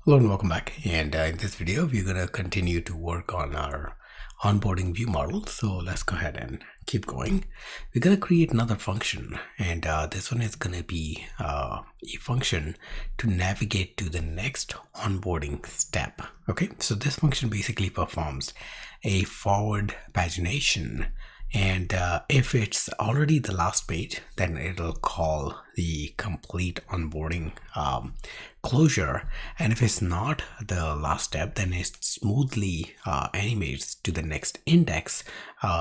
Hello and welcome back. And in this video, we're going to continue to work on our onboarding view model. So let's go ahead and keep going. We're going to create another function, and this one is going to be a function to navigate to the next onboarding step. Okay, so this function basically performs a forward pagination. And if it's already the last page, then it'll call the complete onboarding closure. And if it's not the last step, then it smoothly animates to the next index,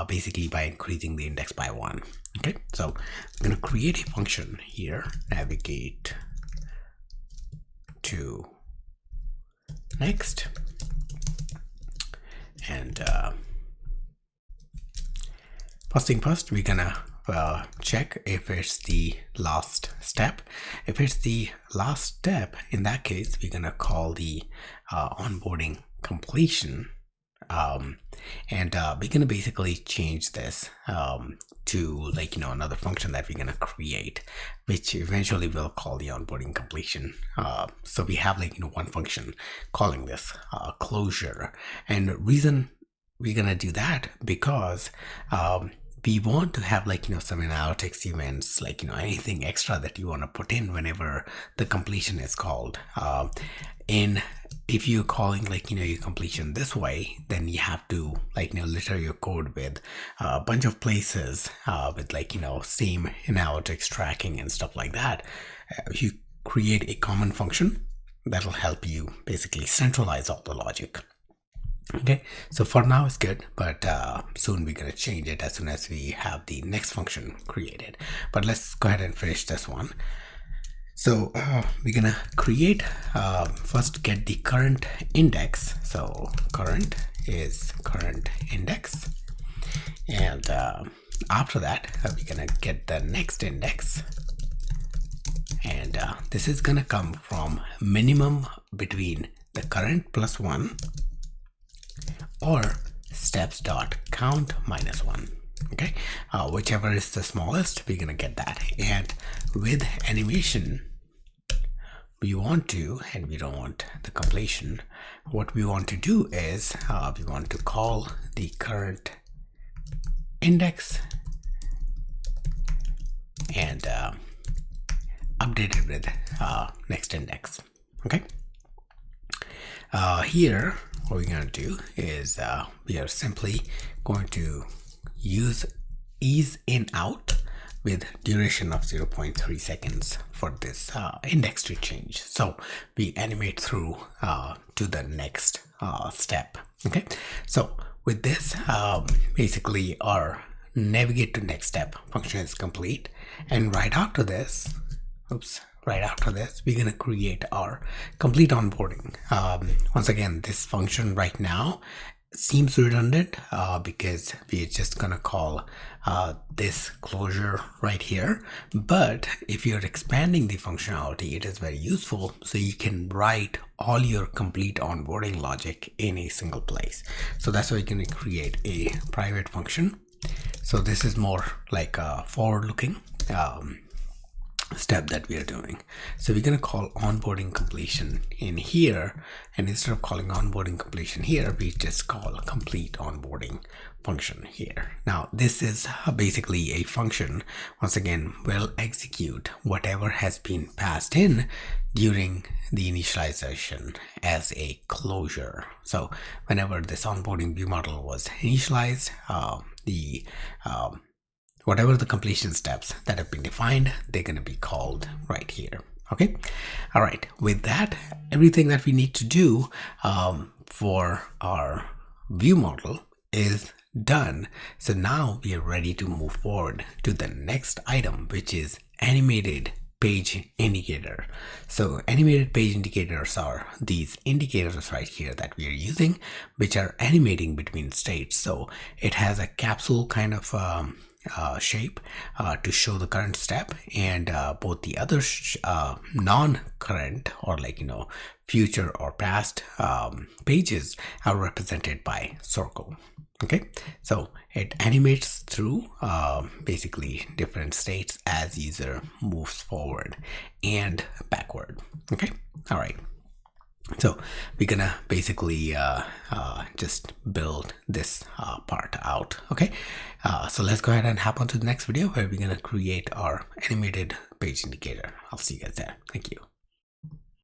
basically by increasing the index by 1. Okay, so I'm going to create a function here, navigate to next, and first thing first, we're gonna check if it's the last step. If it's the last step, in that case, we're gonna call the onboarding completion. And we're gonna basically change this to another function that we're gonna create, which eventually we'll call the onboarding completion. So we have one function calling this closure, and the reason we're gonna do that because we want to have some analytics events, anything extra that you want to put in whenever the completion is called. And if you're calling your completion this way, then you have to litter your code with a bunch of places with same analytics tracking and stuff like that. You create a common function that'll help you basically centralize all the logic. Okay, so for now it's good, but soon we're going to change it as soon as we have the next function created. But let's go ahead and finish this one. So we're going to create, first get the current index. So current is current index. And after that, we're going to get the next index. And this is going to come from minimum between the current plus 1 or steps dot count minus 1. Okay, whichever is the smallest, we're gonna get that. And with animation, we want to, and we don't want the completion, what we want to do is we want to call the current index and update it with next index. Okay, here what we're going to do is we are simply going to use ease in out with duration of 0.3 seconds for this index to change. So we animate through to the next step. Okay, so with this, basically our navigate to next step function is complete. And right after this, we're going to create our complete onboarding. Once again, this function right now seems redundant because we're just going to call this closure right here. But if you're expanding the functionality, it is very useful. So you can write all your complete onboarding logic in a single place. So that's why you're going to create a private function. So this is more like a forward-looking step that we are doing. So we're going to call onboarding completion in here, and instead of calling onboarding completion here, we just call complete onboarding function here. Now this is basically a function, once again, will execute whatever has been passed in during the initialization as a closure. So whenever this onboarding view model was initialized, whatever the completion steps that have been defined, they're going to be called right here. Okay, all right, with that, everything that we need to do for our view model is done. So now we are ready to move forward to the next item, which is animated page indicator. So animated page indicators are these indicators right here that we are using, which are animating between states. So it has a capsule kind of shape to show the current step, and both the other non-current or future or past pages are represented by circle. Okay, so it animates through basically different states as user moves forward and backward. Okay, all right. So we're gonna basically just build this part out. Okay, so let's go ahead and hop on to the next video where we're gonna create our animated page indicator. I'll see you guys there. Thank you.